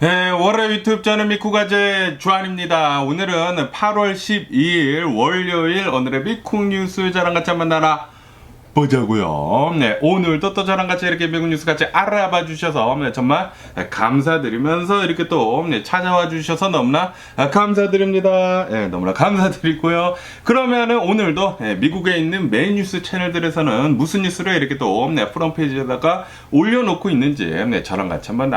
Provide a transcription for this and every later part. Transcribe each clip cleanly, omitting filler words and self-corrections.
네, 월요 유튜브 저는 미쿠가제 주한입니다. 오늘은 8월 12일 월요일 오늘의 미국 뉴스 저랑 같이 한번 보자고요. 네, 오늘도 또 저랑 같이 이렇게 미국 뉴스 같이 알아봐 주셔서 정말 감사드리면서 이렇게 또 찾아와 주셔서 너무나 감사드립니다. 네, 너무나 감사드리고요. 그러면은 오늘도 미국에 있는 메인 뉴스 채널들에서는 무슨 뉴스를 이렇게 또 프론페이지에다가 올려놓고 있는지 저랑 같이 한번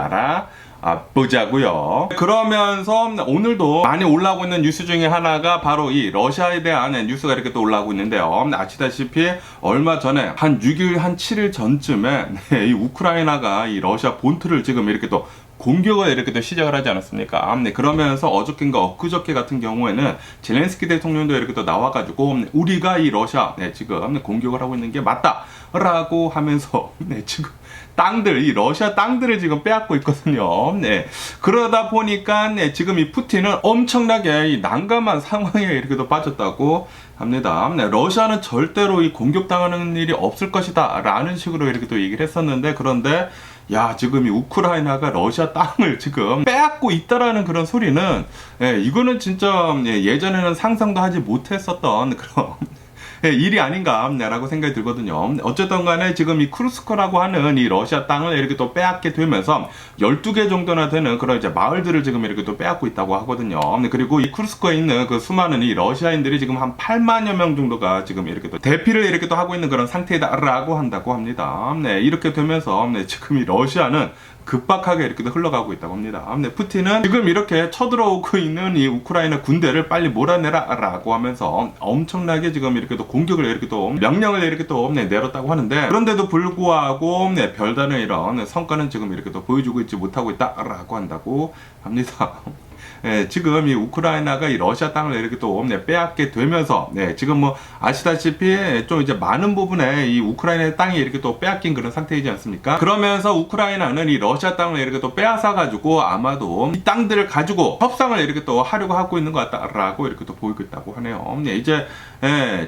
보자고요. 그러면서 오늘도 많이 올라오고 있는 뉴스 중에 하나가 바로 이 러시아에 대한 뉴스가 이렇게 또 올라오고 있는데요. 아시다시피 얼마 전에 한 6일, 한 7일 전쯤에 이 우크라이나가 이 러시아 본토를 지금 이렇게 또 공격을 이렇게 또 시작을 하지 않았습니까? 그러면서 어저께인가 엊그저께 같은 경우에는 젤렌스키 대통령도 이렇게 또 나와가지고 우리가 이 러시아 지금 공격을 하고 있는 게 맞다라고 하면서 지금 땅들, 이 러시아 땅들을 지금 빼앗고 있거든요. 그러다 보니까 지금 이 푸틴은 엄청나게 이 난감한 상황에 이렇게도 빠졌다고 합니다. 러시아는 절대로 이 공격당하는 일이 없을 것이다 라는 식으로 이렇게 또 얘기를 했었는데, 그런데 지금 이 우크라이나가 러시아 땅을 지금 빼앗고 있다라는 그런 소리는 이거는 진짜 예전에는 상상도 하지 못했었던 그런 일이 아닌가라고 생각이 들거든요. 어쨌든 간에 지금 이 쿠르스크라고 하는 이 러시아 땅을 이렇게 또 빼앗게 되면서 12개 정도나 되는 그런 이제 마을들을 지금 이렇게 또 빼앗고 있다고 하거든요. 그리고 이 쿠르스크에 있는 그 수많은 이 러시아인들이 지금 한 8만여 명 정도가 지금 이렇게 또 대피를 이렇게 또 하고 있는 그런 상태다라고 한다고 합니다. 이렇게 되면서 지금 이 러시아는 급박하게 이렇게 흘러가고 있다고 합니다. 푸틴은 지금 이렇게 쳐들어오고 있는 이 우크라이나 군대를 빨리 몰아내라라고 하면서 엄청나게 지금 이렇게 또 공격을 이렇게 또 명령을 이렇게 또 내렸다고 하는데, 그런데도 불구하고 별다른 이런 성과는 지금 이렇게 또 보여주고 있지 못하고 있다라고 한다고 합니다. 지금 이 우크라이나가 이 러시아 땅을 이렇게 또 빼앗게 되면서 지금 뭐 아시다시피 좀 이제 많은 부분에 이 우크라이나의 땅이 이렇게 또 빼앗긴 그런 상태이지 않습니까? 그러면서 우크라이나는 이 러시아 땅을 이렇게 또 빼앗아 가지고 아마도 이 땅들을 가지고 협상을 이렇게 또 하려고 하고 있는 것 같다라고 이렇게 또 보이고 있다고 하네요. 이제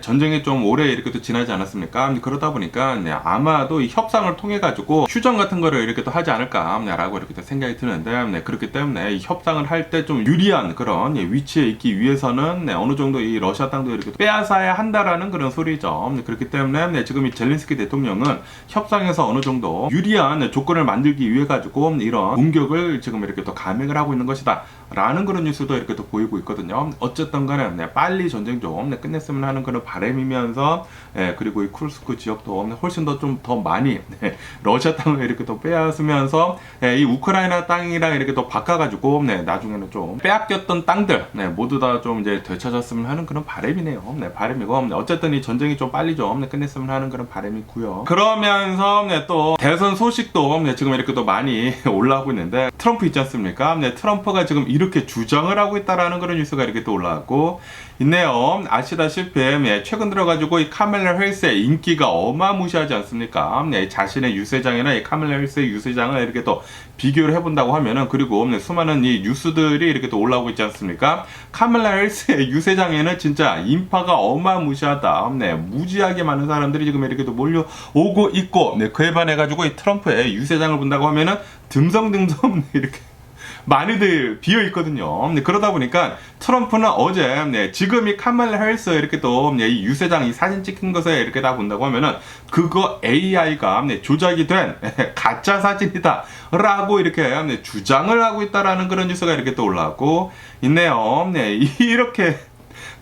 전쟁이 좀 오래 이렇게 또 지나지 않았습니까? 그러다 보니까 아마도 이 협상을 통해 가지고 휴전 같은 거를 이렇게 또 하지 않을까라고 이렇게 또 생각이 드는데, 그렇기 때문에 이 협상을 할 때 좀 유리한 그런 위치에 있기 위해서는 어느 정도 이 러시아 땅도 이렇게 빼앗아야 한다라는 그런 소리죠. 그렇기 때문에 지금 이 젤렌스키 대통령은 협상에서 어느 정도 유리한 조건을 만들기 위해 가지고 이런 공격을 지금 이렇게 또 감행을 하고 있는 것이다 라는 그런 뉴스도 이렇게 또 보이고 있거든요. 어쨌든 간에 빨리 전쟁 좀 끝냈으면 하는 그런 바람이면서 그리고 이 쿠르스크 지역도 훨씬 더 좀 더 많이 러시아 땅을 이렇게 또 빼앗으면서 이 우크라이나 땅이랑 이렇게 또 바꿔가지고 나중에는 좀 빼앗겼던 땅들 모두 다 좀 이제 되찾았으면 하는 그런 바람이네요. 바람이고, 어쨌든 이 전쟁이 좀 빨리 좀 끝냈으면 하는 그런 바람이고요. 그러면서 또 대선 소식도 지금 이렇게 또 많이 올라오고 있는데, 트럼프 있지 않습니까? 트럼프가 지금 이렇게 주장을 하고 있다라는 그런 뉴스가 이렇게 또 올라왔고 있네요. 아시다시피 최근 들어가지고 이 카멜라 헬스의 인기가 어마무시하지 않습니까? 자신의 유세장이나 이 카멜라 헬스의 유세장을 이렇게 또 비교를 해본다고 하면은, 그리고 수많은 이 뉴스들이 이렇게 또 올라오고 있지 않습니까? 카멜라 헬스의 유세장에는 진짜 인파가 어마무시하다. 무지하게 많은 사람들이 지금 이렇게 또 몰려오고 있고, 그에 반해가지고 이 트럼프의 유세장을 본다고 하면은 듬성듬성 이렇게 많이들 비어 있거든요. 그러다 보니까 트럼프는 어제 지금 이 카멜라 헬스 이렇게 또 이 유세장 이 사진 찍힌 것에 이렇게 다 본다고 하면은 그거 AI가 조작이 된 가짜 사진이다 라고 이렇게 주장을 하고 있다라는 그런 뉴스가 이렇게 또 올라오고 있네요. 이렇게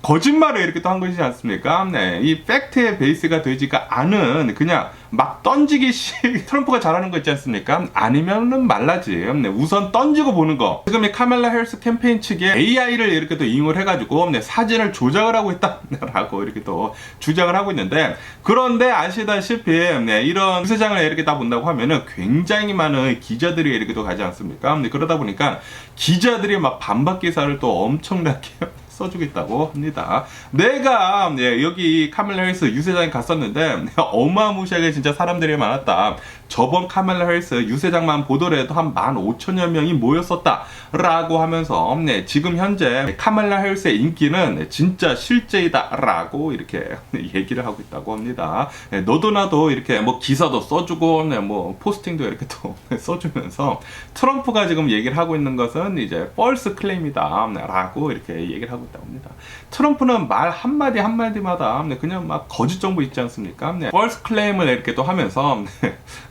거짓말을 이렇게 또 한 것이지 않습니까? 이 팩트의 베이스가 되지가 않은 그냥 막 던지기식 트럼프가 잘하는 거 있지 않습니까? 아니면은 말라지. 우선 던지고 보는 거. 지금 이 카멜라 헬스 캠페인 측에 AI를 이렇게 또 이용을 해가지고 사진을 조작을 하고 있다라고 이렇게 또 주장을 하고 있는데, 그런데 아시다시피 이런 유세장을 이렇게 다 본다고 하면은 굉장히 많은 기자들이 이렇게 또 가지 않습니까? 그러다 보니까 기자들이 막 반박 기사를 또 엄청나게 써주겠다고 합니다. 내가 여기 카멜라 해리스 유세장에 갔었는데 어마무시하게 진짜 사람들이 많았다. 저번 카멜라 해리스 유세장만 보더라도 한 15,000여 명이 모였었다 라고 하면서 지금 현재 카멜라 해리스의 인기는 진짜 실제이다 라고 이렇게 얘기를 하고 있다고 합니다. 너도 나도 이렇게 뭐 기사도 써주고 뭐 포스팅도 이렇게 또 써주면서 트럼프가 지금 얘기를 하고 있는 것은 이제 false claim이다 라고 이렇게 얘기를 하고 있다고 합니다. 트럼프는 말 한마디 한마디마다 그냥 막 거짓 정보 있지 않습니까? false claim을 이렇게 또 하면서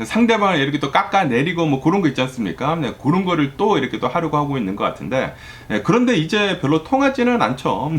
상대방을 이렇게 또 깎아내리고 뭐 그런 거 있지 않습니까? 그런 거를 또 이렇게 또 하려고 하고 있는 것 같은데, 그런데 이제 별로 통하지는 않죠.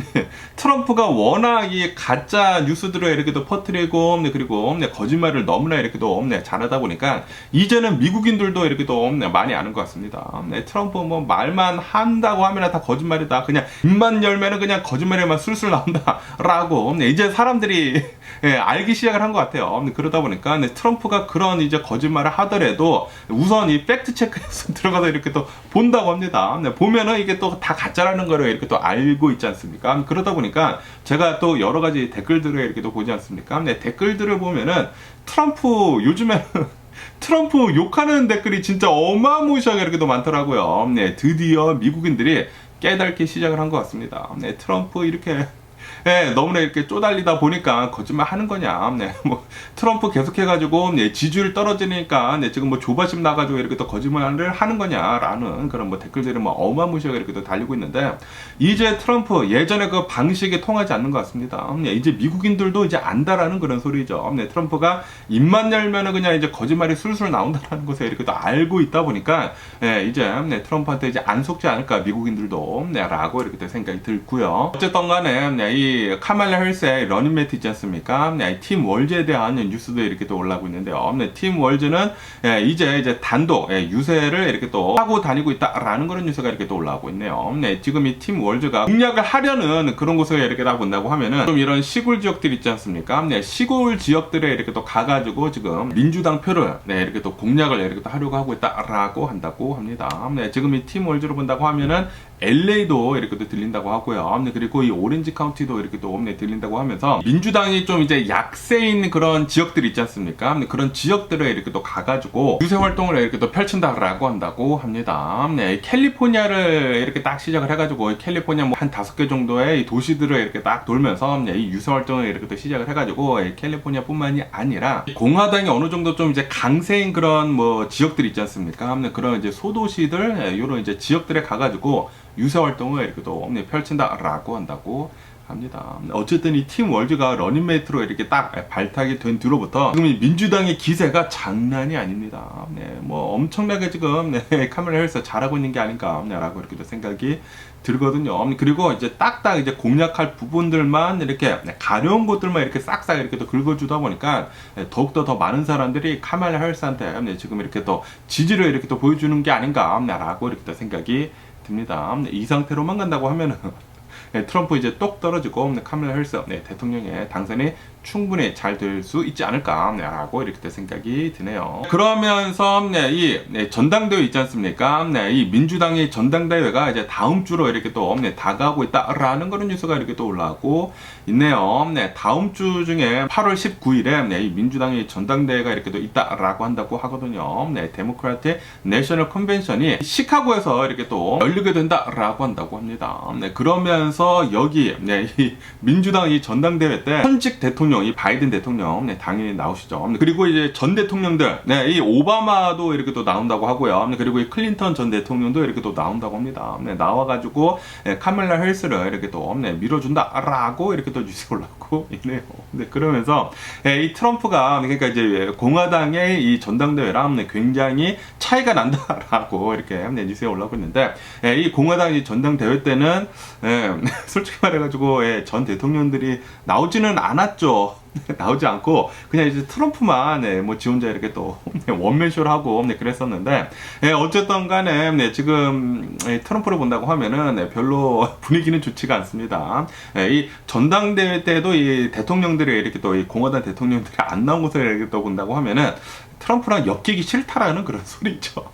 트럼프가 워낙 이 가짜 뉴스들을 이렇게 또 퍼뜨리고 그리고 거짓말을 너무나 이렇게 또 잘하다 보니까 이제는 미국인들도 이렇게 또 많이 아는 것 같습니다. 트럼프 뭐 말만 한다고 하면 다 거짓말이다. 그냥 입만 열면은 그냥 거짓말에만 술술 나온다 라고 이제 사람들이 알기 시작을 한 것 같아요. 그러다 보니까 트럼프가 그런 이제 거짓말을 하더라도 우선 이 팩트 체크에서 들어가서 이렇게 또 본다고 합니다. 보면은 이게 또 다 가짜라는 거를 이렇게 또 알고 있지 않습니까? 그러다 보니까 제가 또 여러 가지 댓글들을 이렇게 또 보지 않습니까? 댓글들을 보면은 트럼프 요즘에는 트럼프 욕하는 댓글이 진짜 어마무시하게 이렇게 또 많더라고요. 드디어 미국인들이 깨닫기 시작을 한 것 같습니다. 트럼프 이렇게 너무나 이렇게 쪼달리다 보니까 거짓말 하는 거냐. 뭐 트럼프 계속해가지고 지지율 떨어지니까 지금 뭐 조바심 나가지고 이렇게 또 거짓말을 하는 거냐라는 그런 뭐 댓글들이 뭐 어마무시하게 이렇게 또 달리고 있는데, 이제 트럼프 예전에 그 방식이 통하지 않는 것 같습니다. 이제 미국인들도 이제 안다라는 그런 소리죠. 트럼프가 입만 열면은 그냥 이제 거짓말이 술술 나온다라는 것을 이렇게 또 알고 있다 보니까 이제 트럼프한테 이제 안 속지 않을까 미국인들도 라고 이렇게 또 생각이 들고요. 어쨌든 간에 이 카멜라 해리스의 러닝메이트 있지 않습니까? 팀 월즈에 대한 뉴스도 이렇게 또 올라오고 있는데요. 팀 월즈는 이제 단독 유세를 이렇게 또 하고 다니고 있다라는 그런 뉴스가 이렇게 또 올라오고 있네요. 지금 이 팀 월즈가 공략을 하려는 그런 곳을 이렇게 다 본다고 하면은 좀 이런 시골 지역들 있지 않습니까? 시골 지역들에 이렇게 또 가가지고 지금 민주당 표를 이렇게 또 공략을 이렇게 또 하려고 하고 있다라고 한다고 합니다. 지금 이 팀 월즈로 본다고 하면은 LA도 이렇게 또 들린다고 하고요. 그리고 이 오렌지 카운티도 이렇게 또 들린다고 하면서 민주당이 좀 이제 약세인 그런 지역들 있지 않습니까? 그런 지역들에 이렇게 또 가가지고 유세 활동을 이렇게 또 펼친다라고 한다고 합니다. 캘리포니아를 이렇게 딱 시작을 해가지고 캘리포니아 뭐 한 5개 정도의 도시들을 이렇게 딱 돌면서 이 유세 활동을 이렇게 또 시작을 해가지고 캘리포니아뿐만이 아니라 공화당이 어느 정도 좀 이제 강세인 그런 뭐 지역들 있지 않습니까? 그런 이제 소도시들 이런 이제 지역들에 가가지고 유세 활동을 이렇게 또 펼친다라고 한다고 합니다. 어쨌든 이 팀 월즈가 러닝메이트로 이렇게 딱 발탁이 된 뒤로부터 지금 이 민주당의 기세가 장난이 아닙니다. 뭐 엄청나게 지금 카멜라 해리스 잘하고 있는 게 아닌가라고 이렇게 생각이 들거든요. 그리고 이제 딱딱 이제 공략할 부분들만 이렇게 가려운 것들만 이렇게 싹싹 이렇게 또 긁어주다 보니까 더욱더 더 많은 사람들이 카멜라 해리스한테 지금 이렇게 또 지지를 이렇게 또 보여주는 게 아닌가라고 이렇게 또 생각이 듭니다. 이 상태로만 간다고 하면은 트럼프 이제 똑 떨어지고 카멜라 해리스 대통령의 당선이 충분히 잘 될 수 있지 않을까라고 이렇게 생각이 드네요. 그러면서 이 전당대회 있지 않습니까? 이 민주당의 전당대회가 이제 다음 주로 이렇게 또 다가오고 있다라는 그런 뉴스가 이렇게 또 올라오고 있네요. 다음 주 중에 8월 19일에 이 민주당의 전당대회가 이렇게 또 있다라고 한다고 하거든요. 데모크라틱 내셔널 컨벤션이 시카고에서 이렇게 또 열리게 된다라고 한다고 합니다. 그러면서 여기 이 민주당 이 전당대회 때 현직 대통령 이 바이든 대통령 당연히 나오시죠. 그리고 이제 전 대통령들 이 오바마도 이렇게 또 나온다고 하고요. 그리고 이 클린턴 전 대통령도 이렇게 또 나온다고 합니다. 나와가지고 카멜라 해리스를 이렇게 또 밀어준다라고 이렇게 또 뉴스 올라오고 있네요. 그러면서 이 트럼프가 그러니까 이제 공화당의 이 전당대회랑 굉장히 차이가 난다라고 이렇게 뉴스에 올라오고 있는데, 이 공화당이 전당대회 때는 솔직히 말해가지고 전 대통령들이 나오지는 않았죠. 나오지 않고 그냥 이제 트럼프만 뭐 지 혼자 이렇게 또 원맨쇼를 하고 그랬었는데, 어쨌든 간에 지금 트럼프를 본다고 하면은 별로 분위기는 좋지가 않습니다. 이 전당대회 때도 이 대통령들이 이렇게 또 이 공화당 대통령들이 안 나온 것을 이렇게 또 본다고 하면은 트럼프랑 엮이기 싫다라는 그런 소리죠.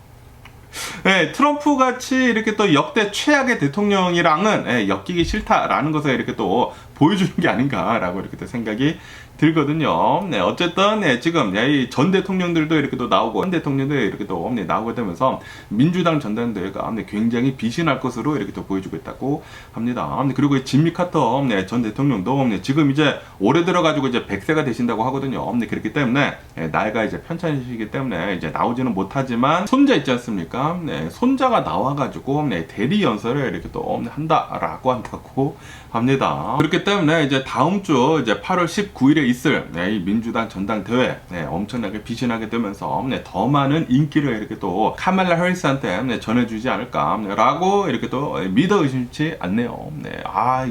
네, 트럼프 같이 이렇게 또 역대 최악의 대통령이랑은 엮이기 싫다라는 것을 이렇게 또 보여주는 게 아닌가라고 이렇게 또 생각이 들거든요. 네, 어쨌든 지금 이 전 대통령들도 이렇게 또 나오고 현 대통령도 이렇게 또 나오게 되면서 민주당 전당대회가 굉장히 비신할 것으로 이렇게 또 보여주고 있다고 합니다. 그리고 짐미 카터 전 대통령도 지금 이제 올해 들어가지고 이제 100세가 되신다고 하거든요. 그렇기 때문에 나이가 이제 편찮으시기 때문에 이제 나오지는 못하지만 손자 있지 않습니까? 손자가 나와가지고 대리 연설을 이렇게 또 한다고 합니다. 그렇기 때문에 이제 다음 주 이제 8월 19일에 있을 이 민주당 전당대회 엄청나게 비신하게 되면서 더 많은 인기를 이렇게 또 카말라 해리스한테 전해주지 않을까라고 이렇게 또 믿어 의심치 않네요.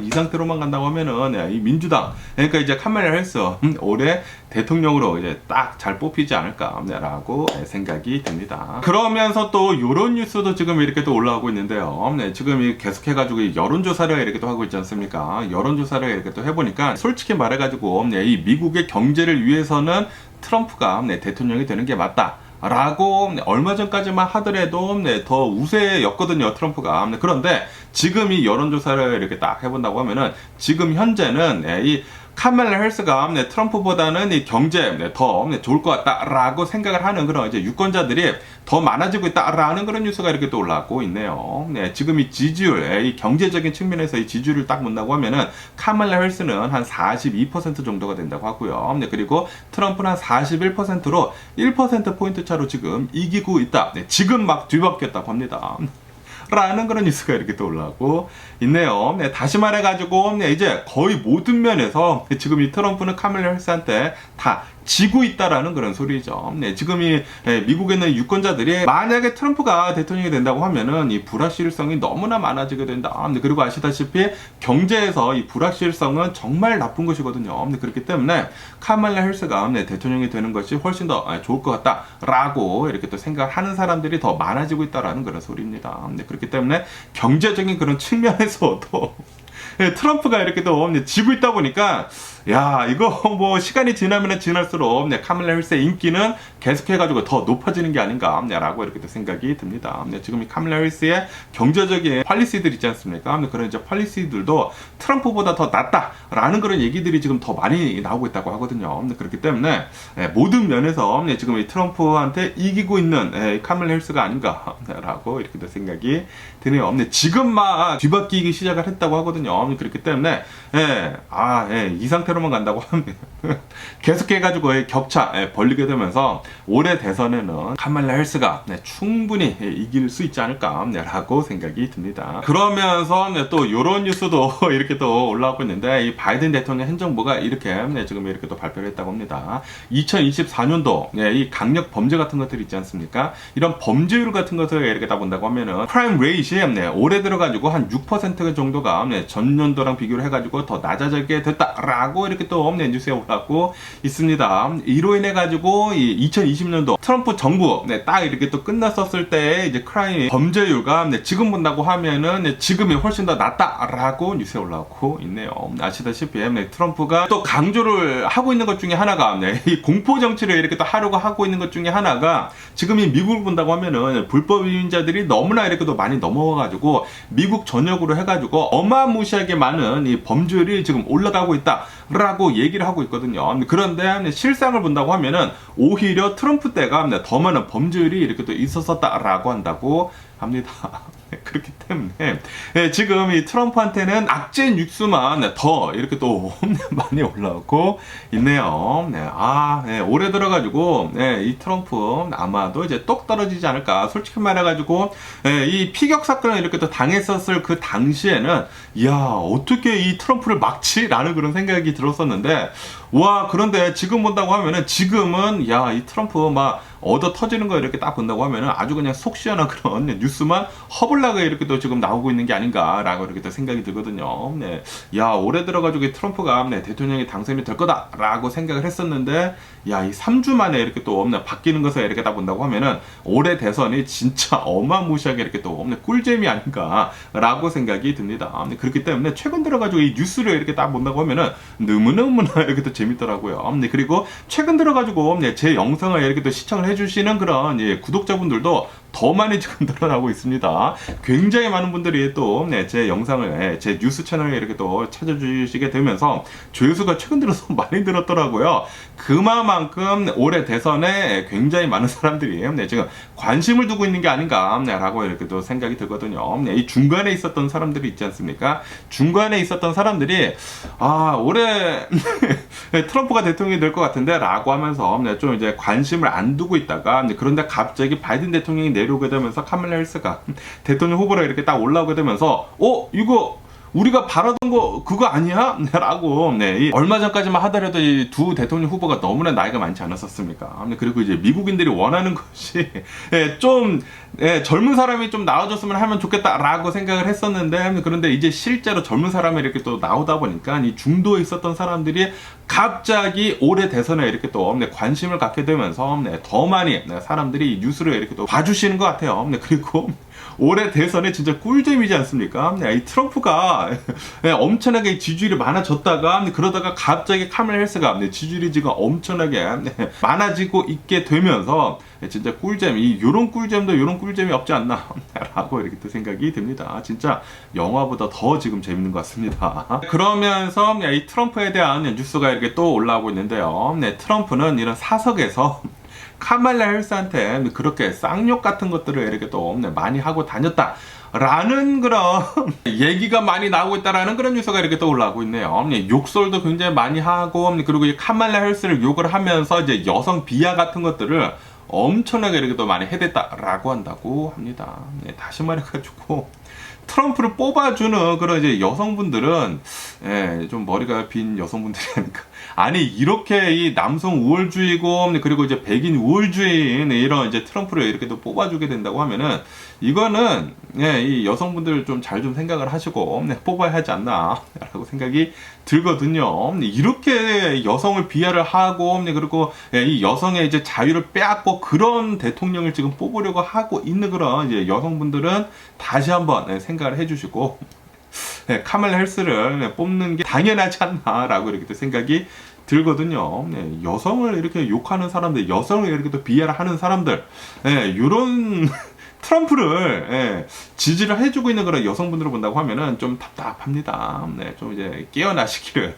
이 상태로만 간다고 하면은 이 민주당 그러니까 이제 카말라 해리스 올해 대통령으로 이제 딱 잘 뽑히지 않을까라고 생각이 듭니다. 그러면서 또 이런 뉴스도 지금 이렇게 또 올라오고 있는데요. 지금 계속해가지고 여론조사를 이렇게 또 하고 있지 않습니까? 여론조사를 이렇게 또 해보니까 솔직히 말해가지고 이 미국의 경제를 위해서는 트럼프가 대통령이 되는 게 맞다. 라고 얼마 전까지만 하더라도 더 우세였거든요, 트럼프가. 그런데 지금 이 여론조사를 이렇게 딱 해본다고 하면은 지금 현재는 이 카말라 해리스가 트럼프보다는 이 경제 더 좋을 것 같다라고 생각을 하는 그런 이제 유권자들이 더 많아지고 있다라는 그런 뉴스가 이렇게 또 올라오고 있네요. 지금 이 지지율, 이 경제적인 측면에서 이 지지율을 딱 본다고 하면은 카말라 해리스는 한 42% 정도가 된다고 하고요. 그리고 트럼프는 한 41%로 1% 포인트 차로 지금 이기고 있다. 지금 막 뒤바뀌었다고 합니다. 라는 그런 뉴스가 이렇게 또 올라오고 있네요. 다시 말해가지고 이제 거의 모든 면에서 지금 이 트럼프는 카말라 해리스한테 다 지고 있다라는 그런 소리죠. 지금 이 미국에 있는 유권자들이 만약에 트럼프가 대통령이 된다고 하면은 이 불확실성이 너무나 많아지게 된다. 그리고 아시다시피 경제에서 이 불확실성은 정말 나쁜 것이거든요. 그렇기 때문에 카말라 해리스가 대통령이 되는 것이 훨씬 더 좋을 것 같다라고 이렇게 또 생각하는 사람들이 더 많아지고 있다라는 그런 소리입니다. 그렇기 때문에 경제적인 그런 측면에서도 트럼프가 이렇게 또 지고 있다 보니까 야, 이거 뭐 시간이 지나면 지날수록 카말라 해리스의 인기는 계속해가지고 더 높아지는 게 아닌가라고 이렇게 또 생각이 듭니다. 지금 이 카말라 해리스의 경제적인 팔리시들 있지 않습니까? 그런 이제 팔리시들도 트럼프보다 더 낫다라는 그런 얘기들이 지금 더 많이 나오고 있다고 하거든요. 그렇기 때문에 모든 면에서 지금 이 트럼프한테 이기고 있는 카말라 해리스가 아닌가라고 이렇게 또 생각이 드네요. 지금 막 뒤바뀌기 시작을 했다고 하거든요. 그렇기 때문에 이 상태로만 간다고 하면 계속해가지고 격차 벌리게 되면서 올해 대선에는 카말라 해리스가 충분히 이길 수 있지 않을까라고 생각이 듭니다. 그러면서 또 이런 뉴스도 이렇게 또 올라오고 있는데 이 바이든 대통령 행정부가 이렇게 지금 이렇게 또 발표를 했다고 합니다. 2024년도 이 강력 범죄 같은 것들이 있지 않습니까? 이런 범죄율 같은 것을 이렇게 다 본다고 하면은 크라임 레이트이 올해 들어가지고 한 6% 정도가 전년도랑 비교를 해가지고 더 낮아지게 됐다라고 이렇게 또 뉴스에 올라오고 있습니다. 이로 인해 가지고 이 2020년도 트럼프 정부 딱 이렇게 또 끝났었을 때 이제 크라임 범죄율가 지금 본다고 하면은 지금이 훨씬 더 낫다라고 뉴스에 올라오고 있네요. 아시다시피 트럼프가 또 강조를 하고 있는 것 중에 하나가 이 공포 정치를 이렇게 또 하려고 하고 있는 것 중에 하나가 지금 이 미국을 본다고 하면은 불법 이민자들이 너무나 이렇게 또 많이 넘어와가지고 미국 전역으로 해가지고 어마무시하게 많은 이 범죄율이 지금 올라가고 있다라고 얘기를 하고 있거든요. 그런데 실상을 본다고 하면은 오히려 트럼프 때가 더 많은 범죄율이 이렇게 또 있었었다라고 한다고 합니다. 그렇기 때문에 지금 이 트럼프한테는 악재 뉴스만 더 이렇게 또 많이 올라오고 있네요. 올해 들어가지고 이 트럼프 아마도 이제 똑 떨어지지 않을까. 솔직히 말해가지고 이 피격 사건을 이렇게 또 당했었을 그 당시에는 야, 어떻게 이 트럼프를 막지라는 그런 생각이 들었었는데 와, 그런데 지금 본다고 하면은 지금은 야, 이 트럼프 막 얻어 터지는 거 이렇게 딱 본다고 하면은 아주 그냥 속 시원한 그런 뉴스만 허블나게 이렇게 또 지금 나오고 있는 게 아닌가라고 이렇게 또 생각이 들거든요. 야, 올해 들어가지고 트럼프가 대통령이 당선이 될 거다라고 생각을 했었는데 야, 이 3주 만에 이렇게 또 바뀌는 것을 이렇게 딱 본다고 하면은 올해 대선이 진짜 어마무시하게 이렇게 또 꿀잼이 아닌가라고 생각이 듭니다. 그렇기 때문에 최근 들어가지고 이 뉴스를 이렇게 딱 본다고 하면은 너무너무나 이렇게 또 재밌더라고요. 그리고 최근 들어가지고 제 영상을 이렇게 또 시청을 해주시는 그런 구독자분들도 더 많이 지금 늘어나고 있습니다. 굉장히 많은 분들이 또 제 영상을 제 뉴스 채널에 이렇게 또 찾아주시게 되면서 조회수가 최근 들어서 많이 늘었더라고요. 그만큼 올해 대선에 굉장히 많은 사람들이 지금 관심을 두고 있는 게 아닌가라고 이렇게 또 생각이 들거든요. 이 중간에 있었던 사람들이 있지 않습니까? 중간에 있었던 사람들이 올해 트럼프가 대통령이 될 것 같은데 라고 하면서 좀 이제 관심을 안 두고 있다가 그런데 갑자기 바이든 대통령이 내려오게 되면서 카말라 해리스가 대통령 후보로 이렇게 딱 올라오게 되면서 이거 우리가 바라던 거 그거 아니야? 라고 얼마 전까지만 하더라도 이 두 대통령 후보가 너무나 나이가 많지 않았었습니까? 그리고 이제 미국인들이 원하는 것이 좀 젊은 사람이 좀 나와줬으면 하면 좋겠다라고 생각을 했었는데, 그런데 이제 실제로 젊은 사람이 이렇게 또 나오다 보니까 이 중도에 있었던 사람들이 갑자기 올해 대선에 이렇게 또 관심을 갖게 되면서 더 많이 사람들이 뉴스를 이렇게 또 봐주시는 것 같아요. 그리고 올해 대선에 진짜 꿀잼이지 않습니까? 이 트럼프가 엄청나게 지지율이 많아졌다가 그러다가 갑자기 카멜라 해리스가 지지율이 지금 엄청나게 많아지고 있게 되면서 진짜 꿀잼, 요런 꿀잼도 요런 꿀잼이 없지 않나 라고 이렇게 또 생각이 듭니다. 진짜 영화보다 더 지금 재밌는 것 같습니다. 그러면서 이 트럼프에 대한 뉴스가 이렇게 또 올라오고 있는데요. 트럼프는 이런 사석에서 카말라 해리스한테 그렇게 쌍욕 같은 것들을 이렇게 또 많이 하고 다녔다 라는 그런 얘기가 많이 나오고 있다라는 그런 뉴스가 이렇게 또 올라오고 있네요. 욕설도 굉장히 많이 하고, 그리고 이 카말라 해리스를 욕을 하면서 이제 여성 비하 같은 것들을 엄청나게 이렇게 또 많이 해댔다라고 한다고 합니다. 다시 말해가지고 트럼프를 뽑아주는 그런 이제 여성분들은 좀 머리가 빈 여성분들이 아닐까. 아니 이렇게 이 남성 우월주의고 그리고 이제 백인 우월주의인 이런 이제 트럼프를 이렇게 또 뽑아주게 된다고 하면은 이거는 이 여성분들 좀 잘 좀 생각을 하시고 뽑아야 하지 않나라고 생각이 들거든요. 이렇게 여성을 비하를 하고 그리고 이 여성의 이제 자유를 빼앗고 그런 대통령을 지금 뽑으려고 하고 있는 그런 이제 여성분들은 다시 한번 생각을 해주시고 카멜라 해리스를 뽑는 게 당연하지 않나라고 이렇게 또 생각이 들거든요. 여성을 이렇게 욕하는 사람들, 여성을 이렇게 또 비하를 하는 사람들, 이런 트럼프를 지지를 해주고 있는 그런 여성분들을 본다고 하면은 좀 답답합니다. 좀 이제 깨어나시기를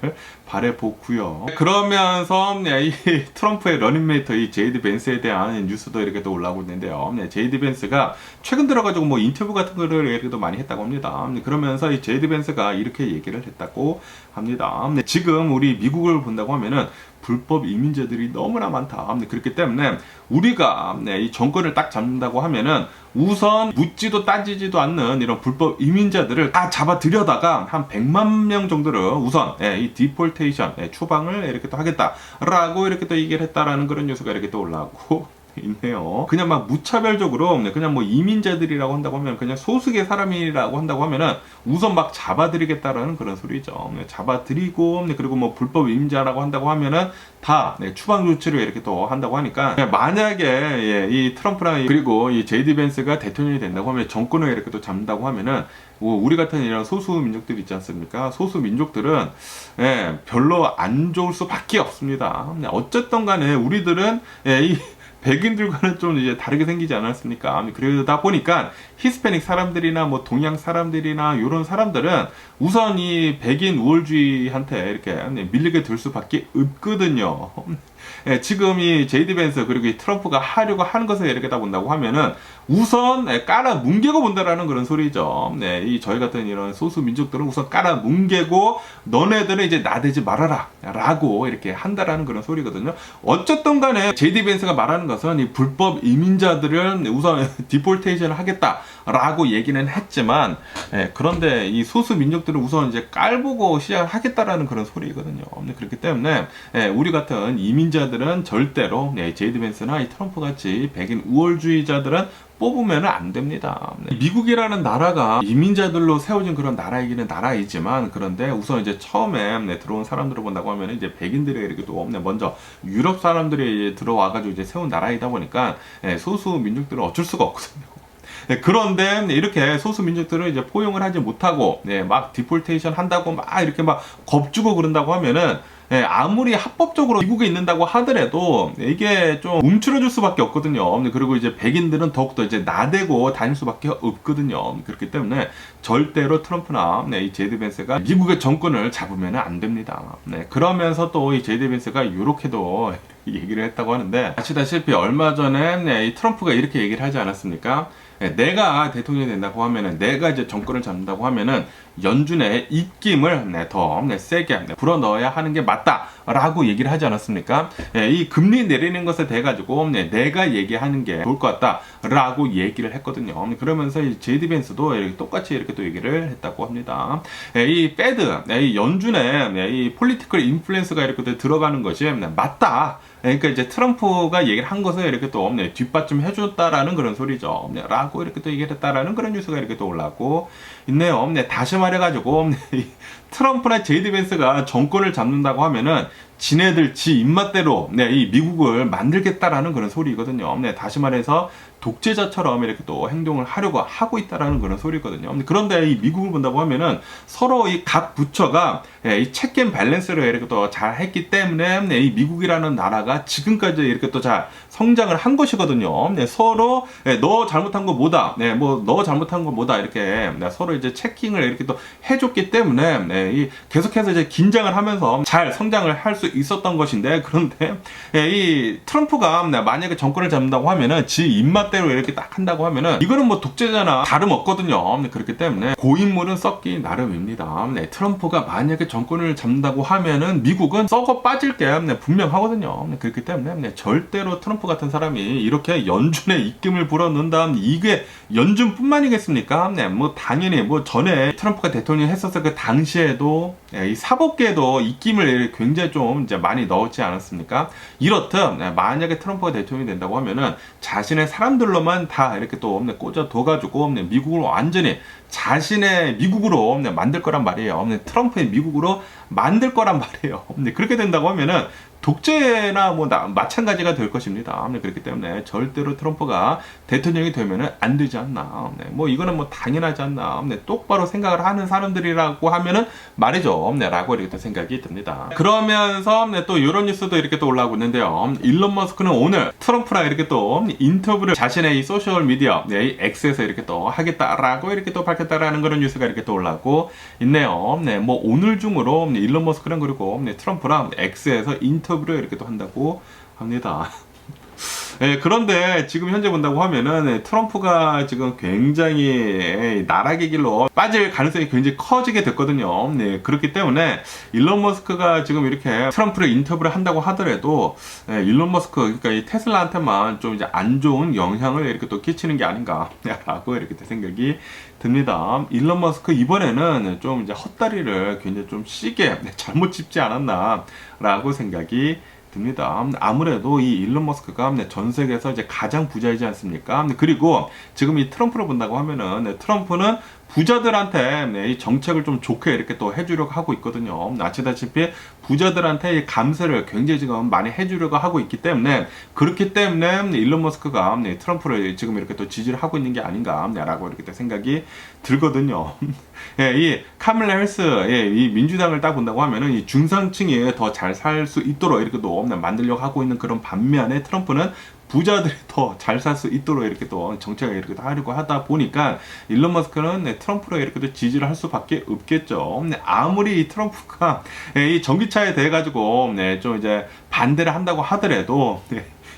바라보고요. 그러면서 이 트럼프의 러닝메이터 이 제이드 벤스에 대한 뉴스도 이렇게 또 올라오고 있는데요. 제이드 벤스가 최근 들어가지고 뭐 인터뷰 같은 거를 이렇게 또 많이 했다고 합니다. 그러면서 이 제이드 벤스가 이렇게 얘기를 했다고 합니다. 지금 우리 미국을 본다고 하면은 불법 이민자들이 너무나 많다. 그렇기 때문에 우리가 이 정권을 딱 잡는다고 하면은 우선 묻지도 따지지도 않는 이런 불법 이민자들을 다 잡아들여다가 한 100만 명 정도를 우선 이 디폴테이션 추방을 이렇게 또 하겠다라고 이렇게 또 얘기를 했다라는 그런 뉴스가 이렇게 또 올라오고 있네요. 그냥 막 무차별적으로 그냥 뭐 이민자들이라고 한다고 하면 그냥 소수의 사람이라고 한다고 하면은 우선 막 잡아들이겠다라는 그런 소리죠. 잡아들이고 그리고 뭐 불법 이민자라고 한다고 하면은 다 추방 조치를 이렇게 또 한다고 하니까 만약에 이 트럼프랑 그리고 이 제이디 벤스가 대통령이 된다고 하면 정권을 이렇게 또 잡는다고 하면은 우리 같은 이런 소수 민족들 있지 않습니까? 소수 민족들은 별로 안 좋을 수밖에 없습니다. 어쨌든 간에 우리들은 이 백인들과는 좀 이제 다르게 생기지 않았습니까? 그러다 보니까 히스패닉 사람들이나 뭐 동양 사람들이나 이런 사람들은 우선 이 백인 우월주의한테 이렇게 밀리게 될 수밖에 없거든요. 지금 이 제이디 벤스 그리고 이 트럼프가 하려고 하는 것을 이렇게 다 본다고 하면은 우선 깔아 뭉개고 본다라는 그런 소리죠. 이 저희 같은 이런 소수 민족들은 우선 깔아 뭉개고 너네들은 이제 나대지 말아라 라고 이렇게 한다라는 그런 소리거든요. 어쨌든 간에 제이디 벤스가 말하는 것은 이 불법 이민자들을 우선 디폴테이션을 하겠다라고 얘기는 했지만 그런데 이 소수 민족들은 우선 이제 깔보고 시작하겠다라는 그런 소리거든요. 그렇기 때문에 우리 같은 이민자들은 절대로 제이디 벤스나 이 트럼프 같이 백인 우월주의자들은 뽑으면 안 됩니다. 미국이라는 나라가 이민자들로 세워진 그런 나라이기는 나라이지만 그런데 우선 이제 처음에 들어온 사람들을 본다고 하면 이제 백인들이 이렇게 또 먼저 유럽 사람들이 들어와가지고 이제 세운 나라이다 보니까 소수 민족들은 어쩔 수가 없거든요. 그런데 이렇게 소수 민족들을 이제 포용을 하지 못하고 막 디폴테이션 한다고 막 이렇게 막 겁주고 그런다고 하면은 아무리 합법적으로 미국에 있는다고 하더라도 이게 좀 움츠러질 수밖에 없거든요. 그리고 이제 백인들은 더욱더 이제 나대고 다닐 수밖에 없거든요. 그렇기 때문에 절대로 트럼프나 이 제이드 밴스가 미국의 정권을 잡으면 안 됩니다. 그러면서 또 이 제이드 밴스가 이렇게도 얘기를 했다고 하는데, 아시다시피 얼마 전에 이 트럼프가 이렇게 얘기를 하지 않았습니까? 내가 대통령이 된다고 하면은, 내가 이제 정권을 잡는다고 하면은 연준의 입김을 더 세게 불어 넣어야 하는 게 맞다라고 얘기를 하지 않았습니까? 이 금리 내리는 것에 대해 가지고 내가 얘기하는 게 좋을 것 같다라고 얘기를 했거든요. 그러면서 이 제이디 벤스도 이렇게 똑같이 이렇게 또 얘기를 했다고 합니다. 이 페드, 이 연준의 이 폴리티컬 인플루언스가 이렇게 또 들어가는 것이 맞다. 그러니까 이제 트럼프가 얘기를 한 것을 이렇게 또 뒷받침 해줬다라는 그런 소리죠. 라고 이렇게 또 얘기를 했다라는 그런 뉴스가 이렇게 또 올라오고 있네요. 다시 말해가지고 트럼프나 제이드 벤스가 정권을 잡는다고 하면은 지네들 지 입맛대로 이 미국을 만들겠다라는 그런 소리거든요. 다시 말해서 독재자처럼 이렇게 또 행동을 하려고 하고 있다라는 그런 소리거든요. 그런데 이 미국을 본다고 하면은 서로 이 각 부처가 이 체크앤 밸런스를 이렇게 또 잘 했기 때문에 이 미국이라는 나라가 지금까지 이렇게 또 잘 성장을 한 것이거든요. 서로 너 잘못한 거 뭐다, 뭐 너 잘못한 거 뭐다 이렇게 서로 이제 체킹을 이렇게 또 해줬기 때문에 계속해서 이제 긴장을 하면서 잘 성장을 할 수 있었던 것인데, 그런데 이 트럼프가 만약에 정권을 잡는다고 하면은 지 입맛대로 이렇게 딱 한다고 하면은 이거는 뭐 독재자나 다름없거든요. 그렇기 때문에 고인물은 썩기 나름입니다. 트럼프가 만약에 정권을 잡는다고 하면은 미국은 썩어 빠질 게 분명하거든요. 그렇기 때문에 절대로 트럼프 같은 사람이 이렇게 연준의 입김을 불어넣는다면 이게 연준뿐만이겠습니까? 뭐 당연히 뭐 전에 트럼프가 대통령 했었을 그 당시에도 이 사법계에도 입김을 굉장히 좀 이제 많이 넣었지 않았습니까? 이렇듯 만약에 트럼프가 대통령이 된다고 하면은 자신의 사람들로만 다 이렇게 또 꽂아 둬가지고 미국을 완전히 자신의 미국으로 만들 거란 말이에요. 트럼프의 미국으로 만들 거란 말이에요. 그렇게 된다고 하면은 독재나 뭐 마찬가지가 될 것입니다. 그렇기 때문에 절대로 트럼프가 대통령이 되면은 안 되지 않나. 뭐 이거는 뭐 당연하지 않나. 똑바로 생각을 하는 사람들이라고 하면은 말이죠. 라고 이렇게 또 생각이 듭니다. 그러면서 또 이런 뉴스도 이렇게 또 올라오고 있는데요. 일론 머스크는 오늘 트럼프랑 이렇게 또 인터뷰를 자신의 이 소셜 미디어 이 X에서 이렇게 또 하겠다라고 이렇게 또 밝혔다라는 그런 뉴스가 이렇게 또 올라오고 있네요. 뭐 오늘 중으로 일론 머스크랑 그리고 트럼프랑 X에서 인터뷰를 이렇게 또 한다고 합니다. 그런데 지금 현재 본다고 하면은 트럼프가 지금 굉장히 나락의 길로 빠질 가능성이 굉장히 커지게 됐거든요. 그렇기 때문에 일론 머스크가 지금 이렇게 트럼프를 인터뷰를 한다고 하더라도 일론 머스크, 그러니까 이 테슬라한테만 좀 이제 안 좋은 영향을 이렇게 또 끼치는 게 아닌가라고 이렇게 생각이 듭니다. 일론 머스크 이번에는 좀 이제 헛다리를 굉장히 좀 시게 잘못 짚지 않았나라고 생각이 듭니다. 아무래도 이 일론 머스크가 전 세계에서 이제 가장 부자이지 않습니까? 그리고 지금 이 트럼프를 본다고 하면은 트럼프는 부자들한테 이 정책을 좀 좋게 이렇게 또 해주려고 하고 있거든요. 아시다시피 부자들한테 이 감세를 굉장히 지금 많이 해주려고 하고 있기 때문에, 그렇기 때문에 일론 머스크가 트럼프를 지금 이렇게 또 지지를 하고 있는 게 아닌가라고 이렇게 또 생각이 들거든요. 이 카밀라 해리스, 이 민주당을 딱 본다고 하면은 이 중산층이 더 잘 살 수 있도록 이렇게 또 만들려고 하고 있는 그런 반면에 트럼프는 부자들이 더 잘 살 수 있도록 이렇게 또 정책을 이렇게 하려고 하다 보니까 일론 머스크는 트럼프를 이렇게 또 지지를 할 수밖에 없겠죠. 아무리 이 트럼프가 이 전기차에 대해 가지고 좀 이제 반대를 한다고 하더라도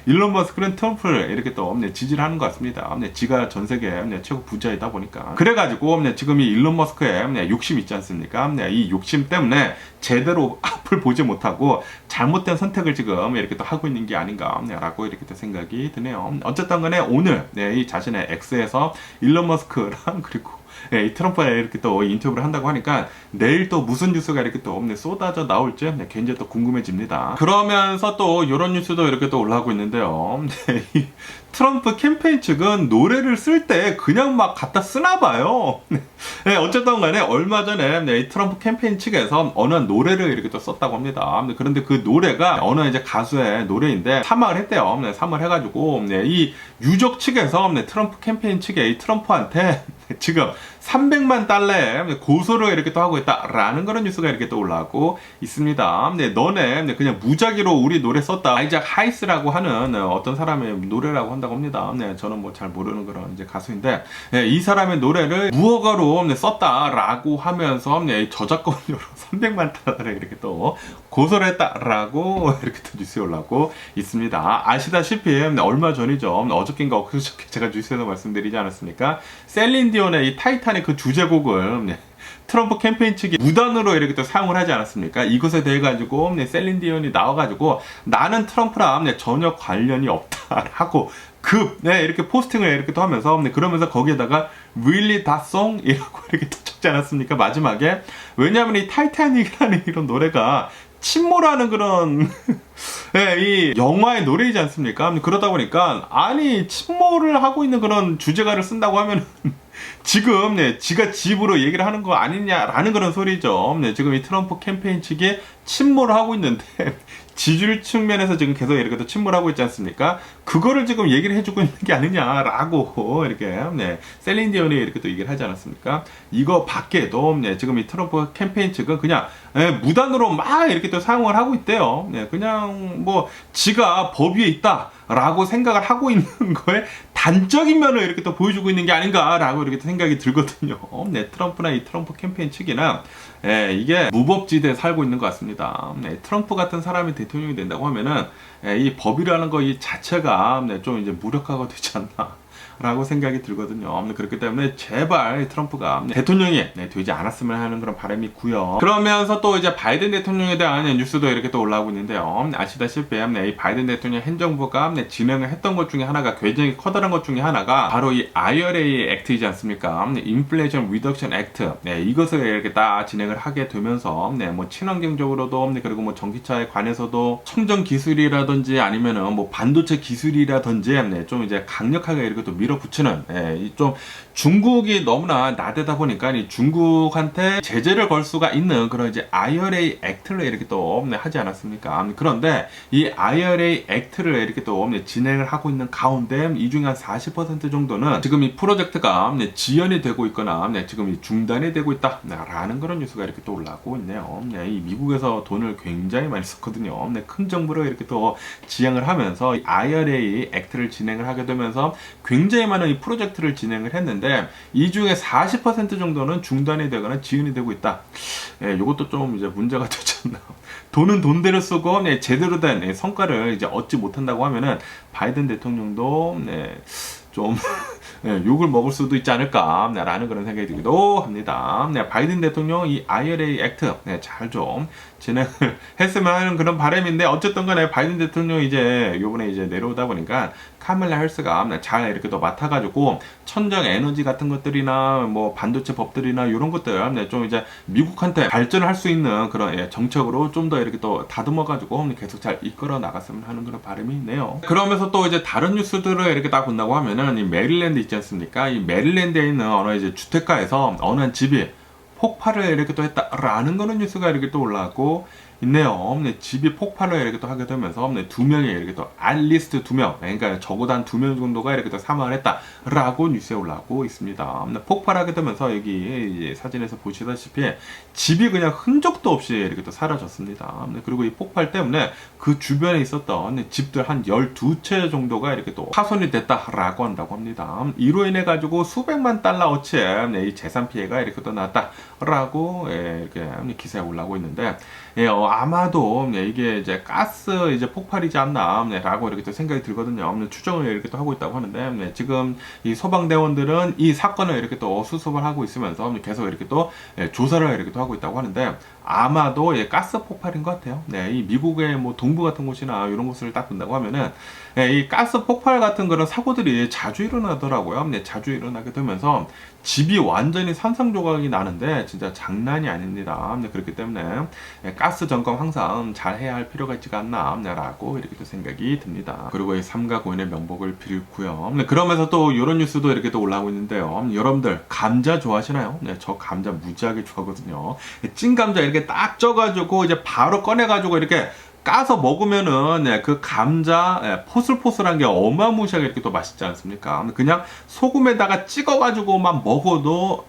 일론 머스크는 트럼프를 이렇게 또 지지를 하는 것 같습니다. 지가 전 세계 최고 부자이다 보니까. 그래가지고 지금 이 일론 머스크의 욕심 있지 않습니까? 이 욕심 때문에 제대로 앞을 보지 못하고 잘못된 선택을 지금 이렇게 또 하고 있는 게 아닌가라고 이렇게 또 생각이 드네요. 어쨌든 간에 오늘 이 자신의 X에서 일론 머스크랑 그리고 이 트럼프가 이렇게 또 인터뷰를 한다고 하니까 내일 또 무슨 뉴스가 이렇게 또 쏟아져 나올지 굉장히 또 궁금해집니다. 그러면서 또 이런 뉴스도 이렇게 또 올라오고 있는데요. 트럼프 캠페인 측은 노래를 쓸 때 그냥 막 갖다 쓰나 봐요. 어쨌든 간에 얼마 전에 이 트럼프 캠페인 측에서 어느 노래를 이렇게 또 썼다고 합니다. 그런데 그 노래가 어느 이제 가수의 노래인데 사망을 했대요. 사망을 해가지고 이 유족 측에서 트럼프 캠페인 측에 이 트럼프한테 지금 300만 달러에 고소를 이렇게 또 하고 있다라는 그런 뉴스가 이렇게 또 올라오고 있습니다. 네, 너네 그냥 무작위로 우리 노래 썼다. 아이작 하이스라고 하는 어떤 사람의 노래라고 한다고 합니다. 네, 저는 뭐 잘 모르는 그런 이제 가수인데, 네, 이 사람의 노래를 무허가로 썼다라고 하면서 저작권료로 300만 달러를 이렇게 또 고소를 했다라고 이렇게 또 뉴스에 올라오고 있습니다. 아시다시피 얼마 전이죠. 어저께인가 엊그저께 제가 뉴스에서 말씀드리지 않았습니까? 셀린 디온의 이 타이탄의 그 주제곡을 트럼프 캠페인 측이 무단으로 이렇게 또 사용을 하지 않았습니까? 이것에 대해 가지고 셀린 디온이 나와가지고 나는 트럼프랑 전혀 관련이 없다 하고 이렇게 포스팅을 이렇게 또 하면서 그러면서 거기에다가 really that song 이라고 이렇게 또 적지 않았습니까? 마지막에. 왜냐하면 이 타이타닉이라는 이런 노래가 침몰하는 그런 이 영화의 노래이지 않습니까? 그러다 보니까 아니 침몰을 하고 있는 그런 주제가를 쓴다고 하면 지금 지가 집으로 얘기를 하는 거 아니냐라는 그런 소리죠. 지금 이 트럼프 캠페인 측이 침몰을 하고 있는데 지지율 측면에서 지금 계속 이렇게 또 침몰하고 있지 않습니까? 그거를 지금 얘기를 해주고 있는 게 아니냐라고 이렇게 셀린 디온이 이렇게 또 얘기를 하지 않았습니까? 이거 밖에도 지금 이 트럼프 캠페인 측은 그냥 무단으로 막 이렇게 또 사용을 하고 있대요. 그냥 뭐 지가 법 위에 있다라고 생각을 하고 있는 거에 단적인 면을 이렇게 또 보여주고 있는 게 아닌가라고 이렇게 생각이 들거든요. 트럼프나 이 트럼프 캠페인 측이나 이게 무법지대에 살고 있는 것 같습니다. 트럼프 같은 사람이 대통령이 된다고 하면은 이 법이라는 거 이 자체가 좀 이제 무력화가 되지 않나. 라고 생각이 들거든요. 그렇기 때문에 제발 트럼프가 대통령이 되지 않았으면 하는 그런 바람이 있고요. 그러면서 또 이제 바이든 대통령에 대한 뉴스도 이렇게 또 올라오고 있는데요. 아시다시피 이 바이든 대통령 행정부가 진행을 했던 것 중에 하나가 굉장히 커다란 것 중에 하나가 바로 이 IRA 액트이지 않습니까? 인플레이션 리덕션 액트. 이것을 이렇게 딱 진행을 하게 되면서 뭐 친환경적으로도 그리고 뭐 전기차에 관해서도 청정 기술이라든지 아니면은 뭐 반도체 기술이라든지 좀 이제 강력하게 이렇게 또 밀어붙이는 좀 중국이 너무나 나대다 보니까 이 중국한테 제재를 걸 수가 있는 그런 이제 IRA 액트를 이렇게 또 하지 않았습니까? 그런데 이 IRA 액트를 이렇게 또 진행을 하고 있는 가운데 이 중에 한 40% 정도는 지금 이 프로젝트가 지연이 되고 있거나 지금 이 중단이 되고 있다라는 그런 뉴스가 이렇게 또 올라오고 있네요. 이 미국에서 돈을 굉장히 많이 썼거든요. 큰 정부를 이렇게 또 지향을 하면서 이 IRA 액트를 진행을 하게 되면서 굉장히 많은 이 프로젝트를 진행을 했는데 이 중에 40% 정도는 중단이 되거나 지연이 되고 있다. 이것도 좀 이제 문제가 되지 않나. 돈은 돈대로 쓰고 제대로 된 성과를 이제 얻지 못한다고 하면은 바이든 대통령도 좀 욕을 먹을 수도 있지 않을까라는 그런 생각이 들기도 합니다. 바이든 대통령 이 IRA 액트 잘 좀 진행을 했으면 하는 그런 바람인데 어쨌든 간에 바이든 대통령이 이제 요번에 이제 내려오다 보니까 카멀라 해리스가 잘 이렇게 또 맡아가지고 천정 에너지 같은 것들이나 뭐 반도체 법들이나 이런 것들 좀 이제 미국한테 발전을 할 수 있는 그런 정책으로 좀 더 이렇게 또 다듬어가지고 계속 잘 이끌어 나갔으면 하는 그런 바람이 있네요. 그러면서 또 이제 다른 뉴스들을 이렇게 딱 본다고 하면은 이 메릴랜드 있지 않습니까? 이 메릴랜드에 있는 어느 이제 주택가에서 어느 한 집이 폭발을 이렇게 또 했다라는 거는 뉴스가 이렇게 또 올라왔고 있네요. 집이 폭발을 이렇게 또 하게 되면서 두 명이 이렇게 또 알리스트 2명, 그러니까 적어도 한 2명 정도가 이렇게 또 사망을 했다라고 뉴스에 올라오고 있습니다. 폭발하게 되면서 여기 사진에서 보시다시피 집이 그냥 흔적도 없이 이렇게 또 사라졌습니다. 그리고 이 폭발 때문에 그 주변에 있었던 집들 한 12채 정도가 이렇게 또 파손이 됐다라고 한다고 합니다. 이로 인해 가지고 수백만 달러 어치의 이 재산 피해가 이렇게 또 났다라고 이렇게 기사에 올라오고 있는데 아마도 이게 이제 가스 이제 폭발이지 않나라고 이렇게 또 생각이 들거든요. 추정을 이렇게 또 하고 있다고 하는데 지금 이 소방대원들은 이 사건을 이렇게 또 수습을 하고 있으면서 계속 이렇게 또 조사를 이렇게 또 하고 있다고 하는데 아마도 가스 폭발인 것 같아요. 이 미국의 뭐 동부 같은 곳이나 이런 곳을 딱 본다고 하면은 이 가스 폭발 같은 그런 사고들이 자주 일어나더라고요. 자주 일어나게 되면서 집이 완전히 산산조각이 나는데 진짜 장난이 아닙니다. 그렇기 때문에 가스 점검 항상 잘 해야 할 필요가 있지가 않나라고 이렇게 또 생각이 듭니다. 그리고 이 삼가 고인의 명복을 빌고요. 그러면서 또 이런 뉴스도 이렇게 또 올라오고 있는데요. 여러분들 감자 좋아하시나요? 저 감자 무지하게 좋아하거든요. 찐 감자 이렇게 딱 쪄가지고 이제 바로 꺼내가지고 이렇게 까서 먹으면은 그 감자 포슬포슬한 게 어마무시하게 이렇게 또 맛있지 않습니까? 그냥 소금에다가 찍어가지고만 먹어도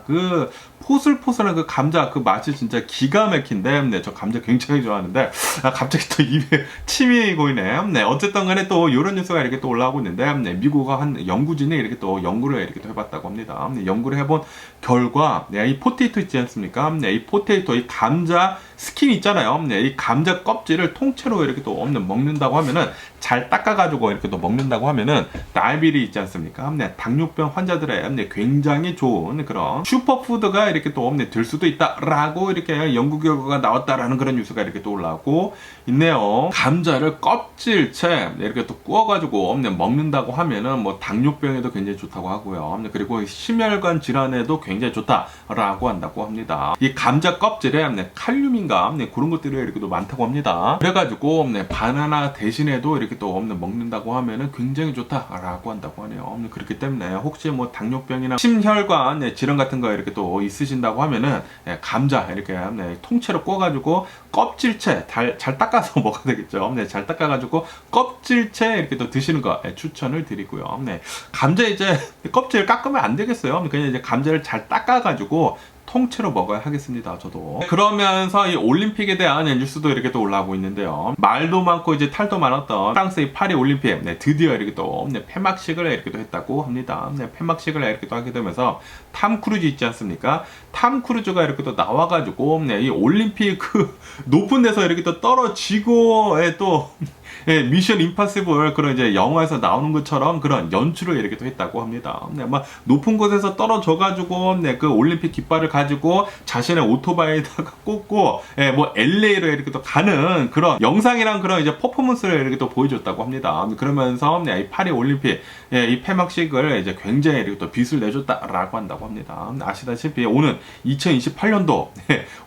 그 포슬포슬한 그 감자 그 맛이 진짜 기가 막힌데 저 감자 굉장히 좋아하는데 갑자기 또 입에 침이 고이네. 어쨌든 간에 또 이런 뉴스가 이렇게 또 올라오고 있는데 미국 한 연구진이 이렇게 또 연구를 이렇게 또 해봤다고 합니다. 연구를 해본 결과 이 포테이토 있지 않습니까? 이 포테이토 이 감자 스킨 있잖아요. 이 감자 껍질을 통째로 이렇게 또 먹는다고 하면은 잘 닦아가지고 이렇게 또 먹는다고 하면은 다이비리 있지 않습니까? 당뇨병 환자들의 굉장히 좋은 그런 슈퍼푸드가 이렇게 또 될 수도 있다라고 이렇게 연구 결과가 나왔다라는 그런 뉴스가 이렇게 또 올라오고 있네요. 감자를 껍질째 이렇게 또 구워가지고 먹는다고 하면은 뭐 당뇨병에도 굉장히 좋다고 하고요. 그리고 심혈관 질환에도 굉장히 좋다라고 한다고 합니다. 이 감자 껍질에 칼륨인가 그런 것들이 이렇게 또 많다고 합니다. 그래가지고 바나나 대신에도 이렇게 또 먹는다고 하면은 굉장히 좋다라고 한다고 하네요. 그렇기 때문에 혹시 뭐 당뇨병이나 심혈관 질환 같은 거 이렇게 또 있으신다고 하면은 감자 이렇게 통째로 구워가지고 껍질째 잘 닦아서 먹어야 되겠죠. 잘 닦아가지고 껍질째 이렇게 또 드시는 거 추천을 드리고요. 감자 이제 껍질 깎으면 안 되겠어요. 그냥 이제 감자를 잘 닦아가지고 통째로 먹어야 하겠습니다. 저도. 그러면서 이 올림픽에 대한 뉴스도 이렇게 또 올라오고 있는데요. 말도 많고 이제 탈도 많았던 프랑스의 파리 올림픽 드디어 이렇게 또 폐막식을 이렇게 또 했다고 합니다. 폐막식을 이렇게 또 하게 되면서 탐 크루즈 있지 않습니까? 탐 크루즈가 이렇게 또 나와가지고 이 올림픽 그 높은 데서 이렇게 또 떨어지고 또 미션 임파서블 그런 이제 영화에서 나오는 것처럼 그런 연출을 이렇게 또 했다고 합니다. 막 높은 곳에서 떨어져가지고 그 올림픽 깃발을 가지고 자신의 오토바이에다가 꽂고 뭐 LA로 이렇게 또 가는 그런 영상이랑 그런 이제 퍼포먼스를 이렇게 또 보여줬다고 합니다. 그러면서 이 파리 올림픽 이 폐막식을 이제 굉장히 이렇게 또 빛을 내줬다라고 한다고 합니다. 아시다시피 오는 2028년도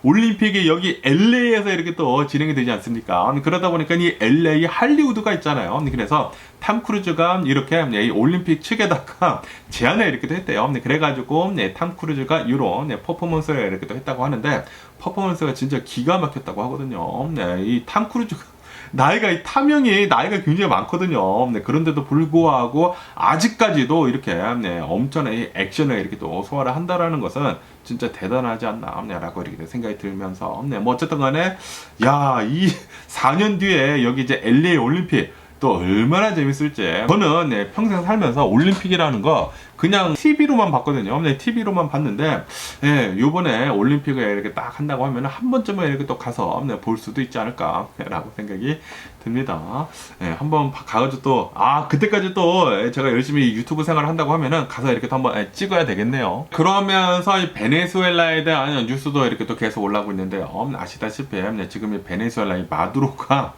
올림픽이 여기 LA에서 이렇게 또 진행이 되지 않습니까? 그러다 보니까 이 LA 할리우드가 있잖아요. 그래서 탐 크루즈가 이렇게 이 올림픽 측에다가 제안을 이렇게 또 했대요. 그래가지고 탐 크루즈가 이런 퍼포먼스를 이렇게 또 했다고 하는데 퍼포먼스가 진짜 기가 막혔다고 하거든요. 이 탐 크루즈가 이 탐형이 나이가 굉장히 많거든요. 그런데도 불구하고 아직까지도 이렇게 엄청난 이 액션을 이렇게 또 소화를 한다라는 것은 진짜 대단하지 않나 라고 이렇게 생각이 들면서 뭐 어쨌든 간에 이 4년 뒤에 여기 이제 LA 올림픽 또 얼마나 재밌을지 저는 평생 살면서 올림픽이라는 거 그냥 TV로만 봤거든요. TV로만 봤는데 요번에 올림픽을 이렇게 딱 한다고 하면 한 번쯤은 이렇게 또 가서 볼 수도 있지 않을까 라고 생각이 듭니다. 한번 가가지고 또 그때까지 또 제가 열심히 유튜브 생활을 한다고 하면은 가서 이렇게 또 한번 찍어야 되겠네요. 그러면서 이 베네수엘라에 대한 뉴스도 이렇게 또 계속 올라오고 있는데요. 아시다시피 지금 이 베네수엘라 이 마두로가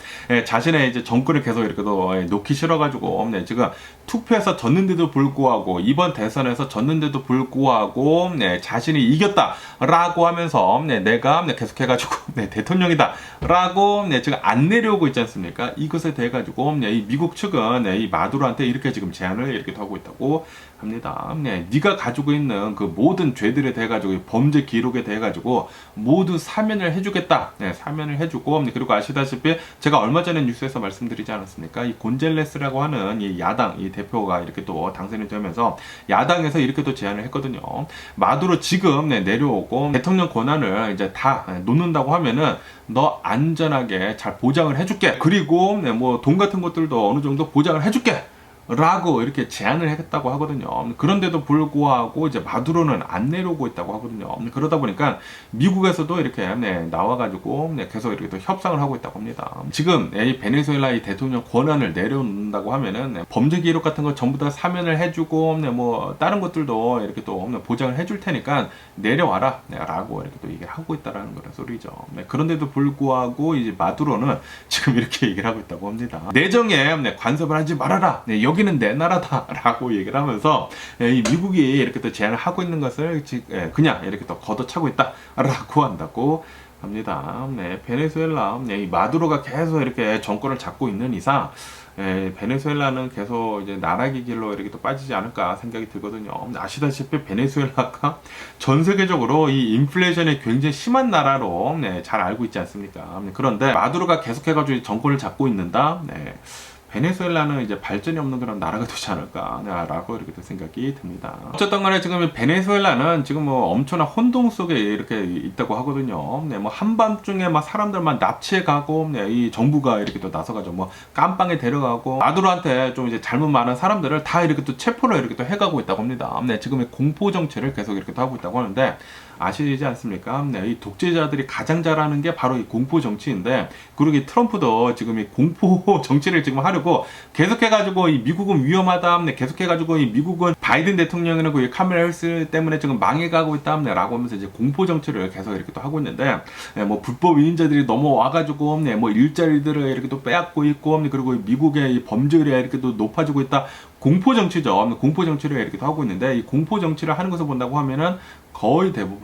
자신의 이제 정권을 계속 이렇게 또 놓기 싫어가지고 지금 투표에서 졌는데도 불구하고 이번 대선에서 졌는데도 불구하고 자신이 이겼다라고 하면서 내가 계속해가지고 대통령이다 라고 지금 안 내려오고 있지 않습니까? 이것에 대해 가지고 이 미국 측은 이 마두로한테 이렇게 지금 제안을 이렇게 하고 있다고 합니다. 네가 가지고 있는 그 모든 죄들에 대해 가지고 범죄 기록에 대해 가지고 모두 사면을 해주겠다. 사면을 해주고 그리고 아시다시피 제가 얼마 전에 뉴스에서 말씀드리지 않았습니까? 이 곤젤레스라고 하는 이 야당 이 대표가 이렇게 또 당선이 되면서 야당에서 이렇게 또 제안을 했거든요. 마두로 지금 내려오고 대통령 권한을 이제 다 놓는다고 하면은 너 안전하게 잘 보장을 해줄게. 그리고 뭐 돈 같은 것들도 어느 정도 보장을 해줄게. 라고 이렇게 제안을 했다고 하거든요. 그런데도 불구하고 이제 마두로는 안 내려오고 있다고 하거든요. 그러다 보니까 미국에서도 이렇게 나와가지고 계속 이렇게 또 협상을 하고 있다고 합니다. 지금 이 베네수엘라 이 대통령 권한을 내려놓는다고 하면은 범죄 기록 같은 거 전부 다 사면을 해주고 뭐 다른 것들도 이렇게 또 보장을 해줄 테니까 내려와라 라고 이렇게 또 얘기를 하고 있다라는 그런 소리죠. 그런데도 불구하고 이제 마두로는 지금 이렇게 얘기를 하고 있다고 합니다. 내정에 간섭을 하지 말아라. 여기는 내 나라다 라고 얘기를 하면서 이 미국이 이렇게 또 제안을 하고 있는 것을 그냥 이렇게 또 걷어차고 있다 라고 한다고 합니다. 베네수엘라 이 마두로가 계속 이렇게 정권을 잡고 있는 이상 베네수엘라는 계속 이제 나락의 길로 이렇게 또 빠지지 않을까 생각이 들거든요. 아시다시피 베네수엘라가 전 세계적으로 이 인플레이션이 굉장히 심한 나라로 잘 알고 있지 않습니까? 그런데 마두로가 계속해가지고 정권을 잡고 있는다. 베네수엘라는 이제 발전이 없는 그런 나라가 되지 않을까라고 이렇게 또 생각이 듭니다. 어쨌든 간에 지금 베네수엘라는 지금 뭐 엄청난 혼동 속에 이렇게 있다고 하거든요. 뭐 한밤중에 막 사람들만 납치해 가고, 이 정부가 이렇게 또 나서가지고 뭐 깜빵에 데려가고, 마두로한테 좀 이제 잘못 많은 사람들을 다 이렇게 또 체포를 이렇게 또 해가고 있다고 합니다. 지금 공포 정치를 계속 이렇게 또 하고 있다고 하는데, 아시지 않습니까? 이 독재자들이 가장 잘하는 게 바로 이 공포 정치인데, 그리고 이 트럼프도 지금 이 공포 정치를 지금 하려고 계속해가지고 이 미국은 위험하다, 계속해가지고 이 미국은 바이든 대통령이나 그 카멜라 해리스 때문에 지금 망해가고 있다, 라고 하면서 이제 공포 정치를 계속 이렇게 또 하고 있는데, 뭐 불법 이민자들이 넘어와가지고 뭐 일자리들을 이렇게 또 빼앗고 있고, 그리고 미국의 이 범죄율이 이렇게 또 높아지고 있다. 공포 정치죠. 공포 정치를 이렇게 또 하고 있는데, 이 공포 정치를 하는 것을 본다고 하면은 거의 대부분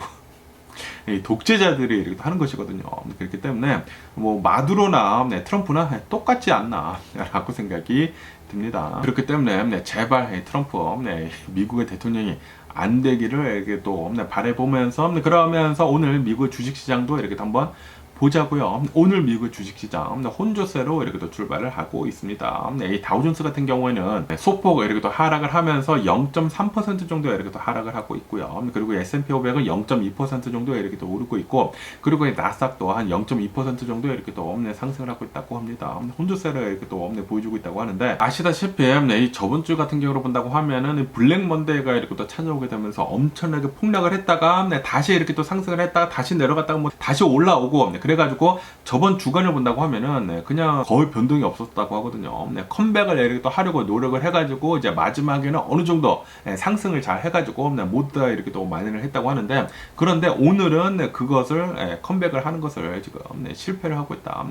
독재자들이 이렇게 하는 것이거든요. 그렇기 때문에 뭐 마두로나 트럼프나 똑같지 않나라고 생각이 듭니다. 그렇기 때문에 제발 트럼프 미국의 대통령이 안 되기를 이렇게 또 바라보면서, 그러면서 오늘 미국 주식시장도 이렇게 한번 보자고요. 오늘 미국 주식시장 혼조세로 이렇게 또 출발을 하고 있습니다. 이 다우존스 같은 경우에는 소폭 이렇게 또 하락을 하면서 0.3% 정도 이렇게 또 하락을 하고 있고요. 그리고 S&P 500은 0.2% 정도 이렇게 또 오르고 있고, 그리고 나스닥도 한 0.2% 정도 이렇게 또 상승을 하고 있다고 합니다. 혼조세를 이렇게 또 보여주고 있다고 하는데, 아시다시피 이 저번 주 같은 경우로 본다고 하면은 블랙 먼데이가 이렇게 또 찾아오게 되면서 엄청나게 폭락을 했다가 다시 이렇게 또 상승을 했다가 다시 내려갔다가 뭐 다시 올라오고, 그래가지고 저번 주간을 본다고 하면은 그냥 거의 변동이 없었다고 하거든요. 컴백을 이렇게 또 하려고 노력을 해가지고 이제 마지막에는 어느 정도 상승을 잘 해가지고 모두 다 이렇게 또 마련을 했다고 하는데, 그런데 오늘은 그것을 컴백을 하는 것을 지금 실패를 하고 있다.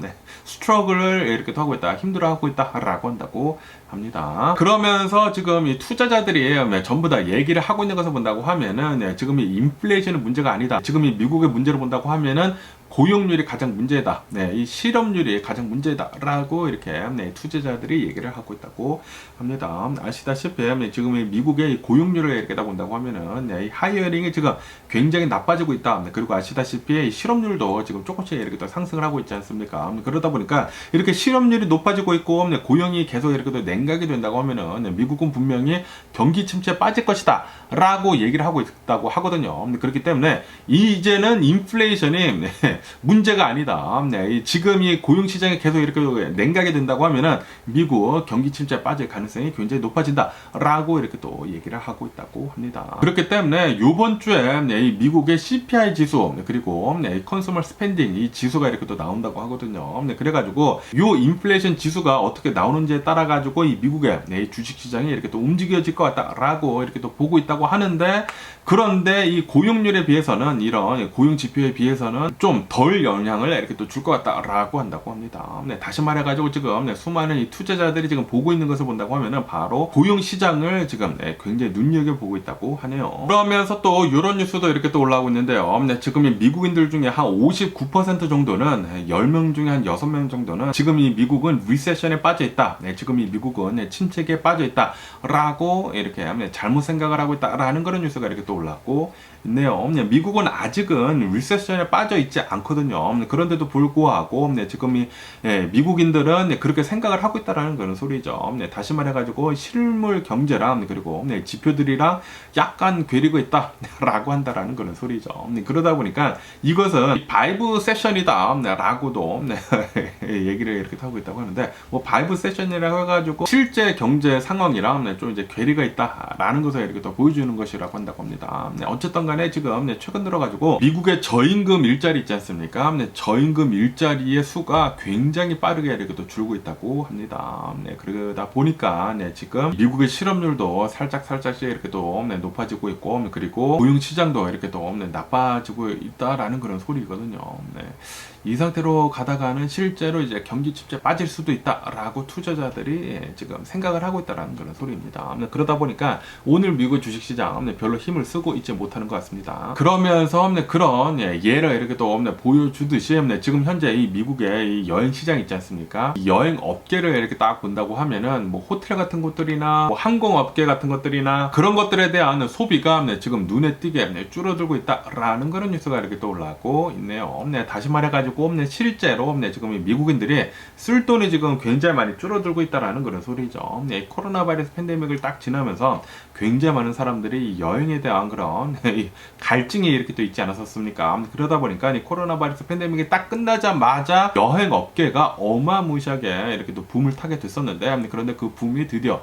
스트러글을 이렇게 또 하고 있다. 힘들어하고 있다라고 한다고 합니다. 그러면서 지금 이 투자자들이 전부 다 얘기를 하고 있는 것을 본다고 하면은 지금 이 인플레이션은 문제가 아니다. 지금 이 미국의 문제를 본다고 하면은 고용률이 가장 문제다. 이 실업률이 가장 문제다라고 이렇게 투자자들이 얘기를 하고 있다고 합니다. 아시다시피 지금 이 미국의 고용률을 이렇게 다 본다고 하면은 이 하이어링이 지금 굉장히 나빠지고 있다. 그리고 아시다시피 실업률도 지금 조금씩 이렇게 또 상승을 하고 있지 않습니까? 그러다 보니까 이렇게 실업률이 높아지고 있고 고용이 계속 이렇게 또 냉각이 된다고 하면은 미국은 분명히 경기 침체에 빠질 것이다 라고 얘기를 하고 있다고 하거든요. 그렇기 때문에 이제는 인플레이션이 문제가 아니다. 지금 이 고용시장이 계속 이렇게 냉각이 된다고 하면은 미국 경기 침체에 빠질 가능성이 굉장히 높아진다 라고 이렇게 또 얘기를 하고 있다고 합니다. 그렇기 때문에 이번 주에 이 미국의 CPI 지수, 그리고 컨슈머 스펜딩 이 지수가 이렇게 또 나온다고 하거든요. 그래가지고 요 인플레이션 지수가 어떻게 나오는지에 따라 가지고 이 미국의 주식시장이 이렇게 또 움직여질 것 같다라고 이렇게 또 보고 있다고 하는데, 그런데 이 고용률에 비해서는, 이런 고용 지표에 비해서는 좀 덜 영향을 이렇게 또 줄 것 같다라고 한다고 합니다. 다시 말해가지고 지금 수많은 이 투자자들이 지금 보고 있는 것을 본다고 하면은 바로 고용 시장을 지금 굉장히 눈여겨보고 있다고 하네요. 그러면서 또 이런 뉴스도 이렇게 또 올라오고 있는데요. 지금 이 미국인들 중에 한 59% 정도는 10명 중에 한 6명 정도는 지금 이 미국은 리세션에 빠져 있다. 지금 이 미국은 침체기에 빠져 있다. 라고 이렇게 잘못 생각을 하고 있다라는 그런 뉴스가 이렇게 또 올라왔고 있네요. 미국은 아직은 리세션에 빠져 있지 않거든요. 그런데도 불구하고 지금 이 미국인들은 그렇게 생각을 하고 있다라는 그런 소리죠. 다시 말해가지고 실물 경제랑 그리고 지표들이랑 약간 괴리고 있다라고 한다라는 그런 소리죠. 그러다 보니까 이것은 바이브 세션이다라고도 얘기를 이렇게 하고 있다고 하는데, 뭐 바이브 세션이라고 해가지고 실제 경제 상황이랑 좀 이제 괴리가 있다라는 것을 이렇게 또 보여주는 것이라고 한다고 합니다. 어쨌든 간에 지금 최근 들어가지고 미국의 저임금 일자리 있지 않습니까? 저임금 일자리의 수가 굉장히 빠르게 이렇게 또 줄고 있다고 합니다. 그러다 보니까 지금 미국의 실업률도 살짝씩 이렇게 또 높아지고 있고, 그리고 고용 시장도 이렇게 또 나빠지고 있다라는 그런 소리거든요. 이 상태로 가다가는 실제로 이제 경기 침체에 빠질 수도 있다라고 투자자들이 지금 생각을 하고 있다는 그런 소리입니다. 그러다 보니까 오늘 미국 주식시장 별로 힘을 쓰고 있지 못하는 것 같습니다. 그러면서 그런 예를 이렇게 또 보여주듯이 지금 현재 이 미국의 이 여행 시장 있지 않습니까? 이 여행 업계를 이렇게 딱 본다고 하면은 뭐 호텔 같은 곳들이나 뭐 항공업계 같은 것들이나 그런 것들에 대한 소비가 지금 눈에 띄게 줄어들고 있다라는 그런 뉴스가 이렇게 또 올라오고 있네요. 다시 말해가지고 실제로 지금 이 미국인들이 쓸 돈이 지금 굉장히 많이 줄어들고 있다라는 그런 소리죠. 코로나 바이러스 팬데믹을 딱 지나면서 굉장히 많은 사람들이 여행에 대한 그런 갈증이 이렇게 또 있지 않았었습니까? 그러다 보니까 이 코로나 바이러스 팬데믹이 딱 끝나자마자 여행 업계가 어마무시하게 이렇게 또 붐을 타게 됐었는데, 그런데 그 붐이 드디어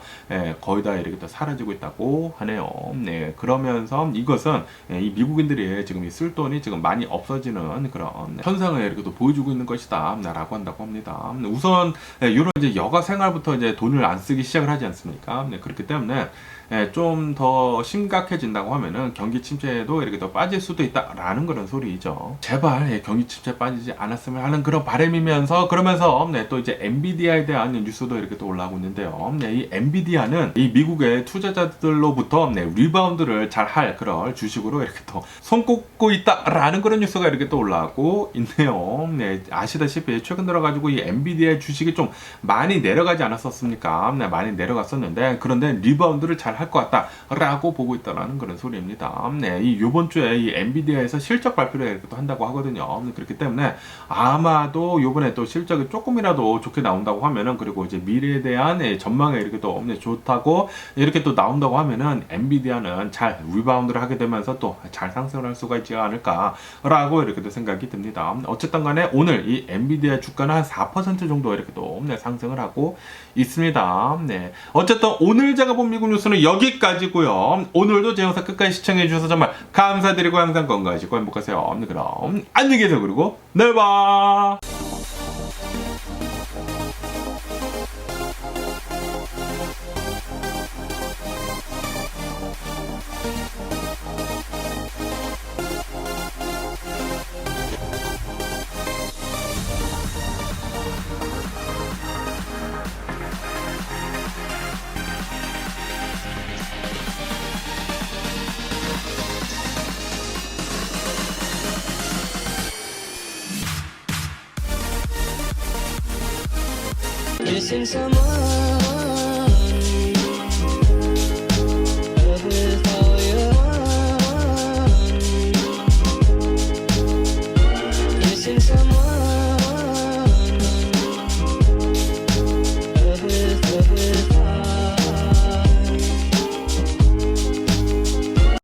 거의 다 이렇게 또 사라지고 있다고 하네요. 그러면서 이것은 이 미국인들이 지금 쓸 돈이 지금 많이 없어지는 그런 현상을 이렇게 또 보여주고 있는 것이다 라고 한다고 합니다. 우선 이런 이제 여가 생활부터 이제 돈을 안 쓰기 시작을 하지 않습니까? 그렇기 때문에 좀 더 심각해진다고 하면은 경기 침체에도 이렇게 더 빠질 수도 있다라는 그런 소리죠. 제발 경기 침체에 빠지지 않았으면 하는 그런 바람이면서, 그러면서 또 이제 엔비디아에 대한 뉴스도 이렇게 또 올라오고 있는데요. 이 엔비디아는 이 미국의 투자자들로부터 리바운드를 잘 할 그런 주식으로 이렇게 또 손꼽고 있다라는 그런 뉴스가 이렇게 또 올라오고 있네요. 아시다시피 최근 들어가지고 이 엔비디아 주식이 좀 많이 내려가지 않았었습니까? 많이 내려갔었는데, 그런데 리바운드를 잘 할 것 같다라고 보고 있다라는 그런 소리입니다. 이 요번 주에 이 엔비디아에서 실적 발표를 이렇게 또 한다고 하거든요. 그렇기 때문에 아마도 요번에 또 실적이 조금이라도 좋게 나온다고 하면은, 그리고 이제 미래에 대한 전망이 이렇게 또 좋다고 이렇게 또 나온다고 하면은, 엔비디아는 잘 리바운드를 하게 되면서 또 잘 상승을 할 수가 있지 않을까라고 이렇게 또 생각이 듭니다. 어쨌든 간에 오늘 이 엔비디아 주가는 한 4% 정도 이렇게 또 상승을 하고 있습니다. 어쨌든 오늘 제가 본 미국 뉴스는 여기까지고요. 오늘도 제 영상 끝까지 시청해 주셔서 정말 감사드리고 항상 건강하시고 행복하세요. 그럼 안녕히 계세요. 그리고 내일 봐. Missing someone